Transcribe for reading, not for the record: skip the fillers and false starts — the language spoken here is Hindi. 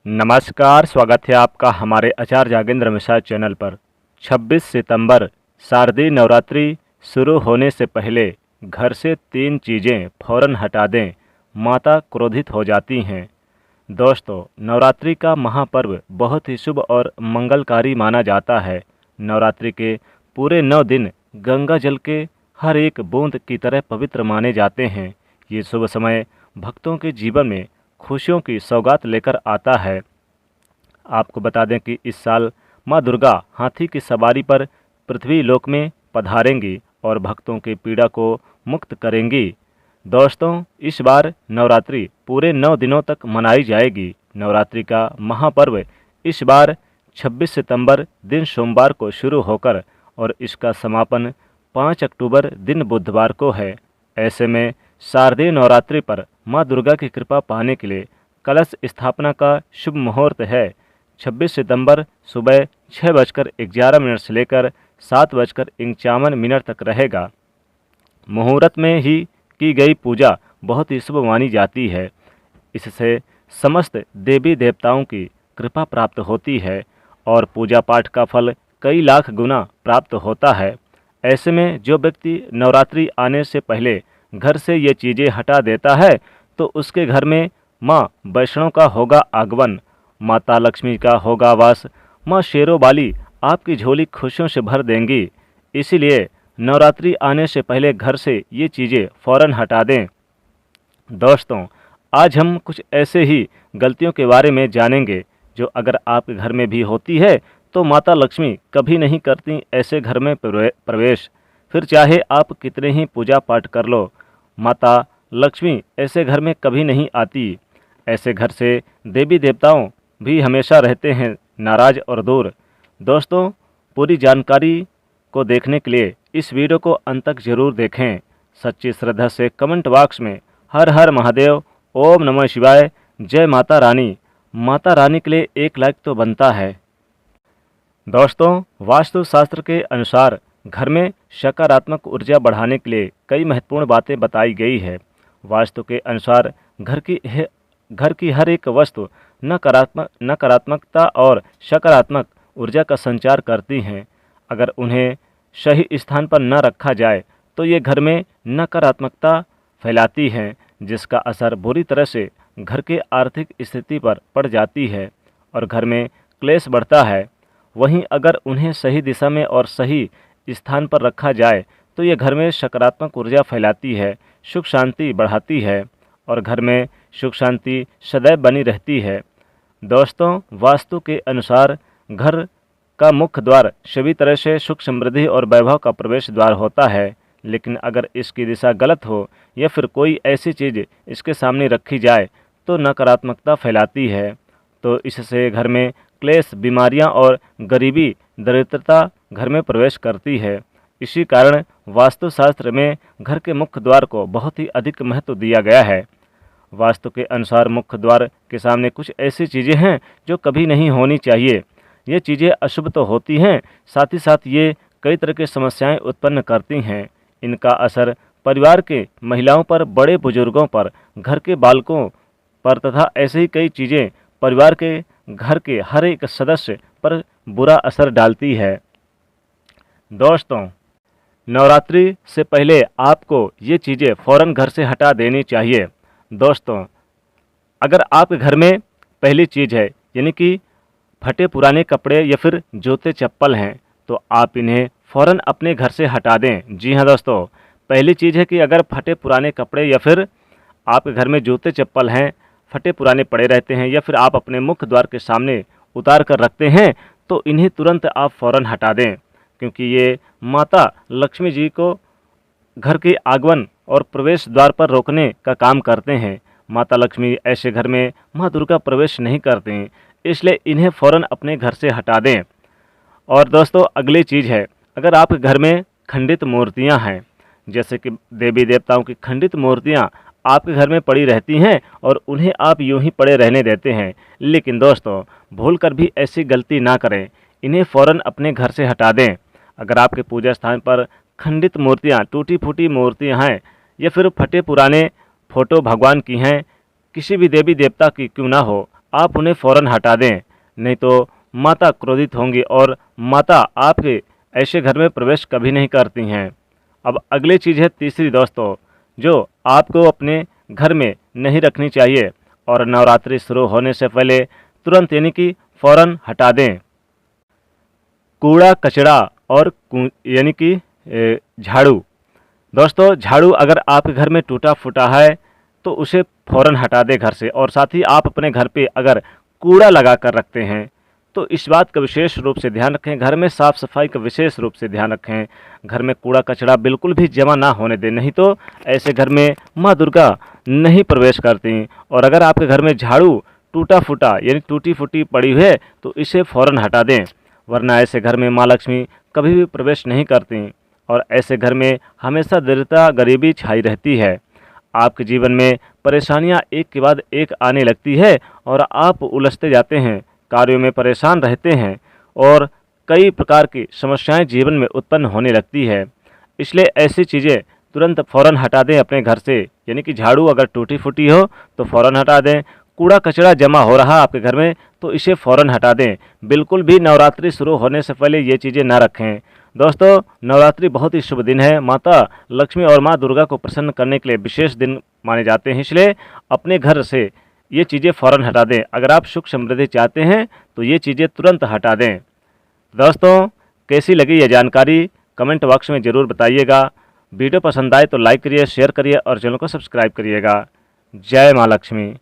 नमस्कार, स्वागत है आपका हमारे आचार्य जागेंद्र मिश्रा चैनल पर। 26 सितंबर शारदीय नवरात्रि शुरू होने से पहले घर से 3 चीज़ें फौरन हटा दें, माता क्रोधित हो जाती हैं। दोस्तों, नवरात्रि का महापर्व बहुत ही शुभ और मंगलकारी माना जाता है। नवरात्रि के पूरे 9 दिन गंगा जल के हर एक बूंद की तरह पवित्र माने जाते हैं। ये शुभ समय भक्तों के जीवन में खुशियों की सौगात लेकर आता है। आपको बता दें कि इस साल माँ दुर्गा हाथी की सवारी पर पृथ्वी लोक में पधारेंगी और भक्तों की पीड़ा को मुक्त करेंगी। दोस्तों, इस बार नवरात्रि पूरे 9 दिनों तक मनाई जाएगी। नवरात्रि का महापर्व इस बार 26 सितंबर दिन सोमवार को शुरू होकर और इसका समापन 5 अक्टूबर दिन बुधवार को है। ऐसे में शारदीय नवरात्रि पर माँ दुर्गा की कृपा पाने के लिए कलश स्थापना का शुभ मुहूर्त है। 26 सितंबर सुबह 6:11 से लेकर 7:51 तक रहेगा। मुहूर्त में ही की गई पूजा बहुत ही शुभ मानी जाती है। इससे समस्त देवी देवताओं की कृपा प्राप्त होती है और पूजा पाठ का फल कई लाख गुना प्राप्त होता है। ऐसे में जो व्यक्ति नवरात्रि आने से पहले घर से ये चीज़ें हटा देता है तो उसके घर में माँ वैष्णो का होगा आगमन, माता लक्ष्मी का होगा वास, माँ शेरों वाली आपकी झोली खुशियों से भर देंगी। इसीलिए नवरात्रि आने से पहले घर से ये चीज़ें फ़ौरन हटा दें। दोस्तों, आज हम कुछ ऐसे ही गलतियों के बारे में जानेंगे जो अगर आपके घर में भी होती है तो माता लक्ष्मी कभी नहीं करती ऐसे घर में प्रवेश। फिर चाहे आप कितने ही पूजा पाठ कर लो, माता लक्ष्मी ऐसे घर में कभी नहीं आती। ऐसे घर से देवी देवताओं भी हमेशा रहते हैं नाराज और दूर। दोस्तों, पूरी जानकारी को देखने के लिए इस वीडियो को अंत तक जरूर देखें। सच्ची श्रद्धा से कमेंट बॉक्स में हर हर महादेव, ओम नमः शिवाय, जय माता रानी के लिए 1 लाइक तो बनता है। दोस्तों, वास्तुशास्त्र के अनुसार घर में सकारात्मक ऊर्जा बढ़ाने के लिए कई महत्वपूर्ण बातें बताई गई है। वास्तु के अनुसार घर की हर एक वस्तु नकारात्मकता और सकारात्मक ऊर्जा का संचार करती हैं। अगर उन्हें सही स्थान पर न रखा जाए तो ये घर में नकारात्मकता फैलाती हैं, जिसका असर बुरी तरह से घर के आर्थिक स्थिति पर पड़ जाती है और घर में क्लेश बढ़ता है। वहीं अगर उन्हें सही दिशा में और सही स्थान पर रखा जाए तो ये घर में सकारात्मक ऊर्जा फैलाती है, सुख शांति बढ़ाती है और घर में सुख शांति सदैव बनी रहती है। दोस्तों, वास्तु के अनुसार घर का मुख्य द्वार सभी तरह से सुख समृद्धि और वैभव का प्रवेश द्वार होता है, लेकिन अगर इसकी दिशा गलत हो या फिर कोई ऐसी चीज़ इसके सामने रखी जाए तो नकारात्मकता फैलाती है। तो इससे घर में क्लेश, बीमारियां और गरीबी, दरिद्रता घर में प्रवेश करती है। इसी कारण वास्तुशास्त्र में घर के मुख्य द्वार को बहुत ही अधिक महत्व दिया गया है। वास्तु के अनुसार मुख्य द्वार के सामने कुछ ऐसी चीज़ें हैं जो कभी नहीं होनी चाहिए। ये चीज़ें अशुभ तो होती हैं, साथ ही साथ ये कई तरह की समस्याएं उत्पन्न करती हैं। इनका असर परिवार के महिलाओं पर, बड़े बुजुर्गों पर, घर के बालकों पर तथा ऐसे ही कई चीज़ें परिवार के घर के हर एक सदस्य पर बुरा असर डालती है। दोस्तों, नवरात्रि से पहले आपको ये चीज़ें फ़ौरन घर से हटा देनी चाहिए। दोस्तों, अगर आपके घर में पहली चीज़ है यानी कि फटे पुराने कपड़े या फिर जूते चप्पल हैं तो आप इन्हें फ़ौरन अपने घर से हटा दें। जी हाँ दोस्तों, पहली चीज़ है कि अगर फटे पुराने कपड़े या फिर आपके घर में जूते चप्पल हैं, फटे पुराने पड़े रहते हैं या फिर आप अपने मुख्य द्वार के सामने उतार कर रखते हैं तो इन्हें तुरंत आप फ़ौरन हटा दें, क्योंकि ये माता लक्ष्मी जी को घर के आगमन और प्रवेश द्वार पर रोकने का काम करते हैं। माता लक्ष्मी ऐसे घर में माँ दुर्गा प्रवेश नहीं करते हैं, इसलिए इन्हें फ़ौरन अपने घर से हटा दें। और दोस्तों, अगली चीज़ है, अगर आपके घर में खंडित मूर्तियाँ हैं, जैसे कि देवी देवताओं की खंडित मूर्तियाँ आपके घर में पड़ी रहती हैं और उन्हें आप यूं ही पड़े रहने देते हैं, लेकिन दोस्तों भूल कर भी ऐसी गलती ना करें, इन्हें फ़ौरन अपने घर से हटा दें। अगर आपके पूजा स्थान पर खंडित मूर्तियाँ, टूटी फूटी मूर्तियाँ हैं या फिर फटे पुराने फ़ोटो भगवान की हैं, किसी भी देवी देवता की क्यों ना हो, आप उन्हें फ़ौरन हटा दें, नहीं तो माता क्रोधित होंगी और माता आपके ऐसे घर में प्रवेश कभी नहीं करती हैं। अब अगली चीज़ है तीसरी दोस्तों, जो आपको अपने घर में नहीं रखनी चाहिए और नवरात्रि शुरू होने से पहले तुरंत यानी कि फ़ौरन हटा दें। कूड़ा कचरा और यानी कि झाड़ू। दोस्तों झाड़ू अगर आपके घर में टूटा फूटा है तो उसे फ़ौरन हटा दें घर से, और साथ ही आप अपने घर पे अगर कूड़ा लगा कर रखते हैं तो इस बात का विशेष रूप से ध्यान रखें, घर में साफ़ सफाई का विशेष रूप से ध्यान रखें। घर में कूड़ा कचरा बिल्कुल भी जमा ना होने दें, नहीं तो ऐसे घर में माँ दुर्गा नहीं प्रवेश करती। और अगर आपके घर में झाड़ू टूटा फूटा यानी टूटी फूटी पड़ी हुई है तो इसे फ़ौरन हटा दें, वरना ऐसे घर में माँ लक्ष्मी कभी भी प्रवेश नहीं करती और ऐसे घर में हमेशा दरिद्रता गरीबी छाई रहती है। आपके जीवन में परेशानियां एक के बाद एक आने लगती है और आप उलझते जाते हैं, कार्यों में परेशान रहते हैं और कई प्रकार की समस्याएं जीवन में उत्पन्न होने लगती है। इसलिए ऐसी चीज़ें तुरंत फ़ौरन हटा दें अपने घर से, यानी कि झाड़ू अगर टूटी फूटी हो तो फ़ौरन हटा दें, कूड़ा कचरा जमा हो रहा आपके घर में तो इसे फ़ौरन हटा दें। बिल्कुल भी नवरात्रि शुरू होने से पहले ये चीज़ें ना रखें। दोस्तों नवरात्रि बहुत ही शुभ दिन है, माता लक्ष्मी और माँ दुर्गा को प्रसन्न करने के लिए विशेष दिन माने जाते हैं, इसलिए अपने घर से ये चीज़ें फ़ौरन हटा दें। अगर आप सुख समृद्धि चाहते हैं तो ये चीज़ें तुरंत हटा दें। दोस्तों कैसी लगी यह जानकारी कमेंट बॉक्स में ज़रूर बताइएगा। वीडियो पसंद आए तो लाइक करिए, शेयर करिए और चैनल को सब्सक्राइब करिएगा। जय माँ लक्ष्मी।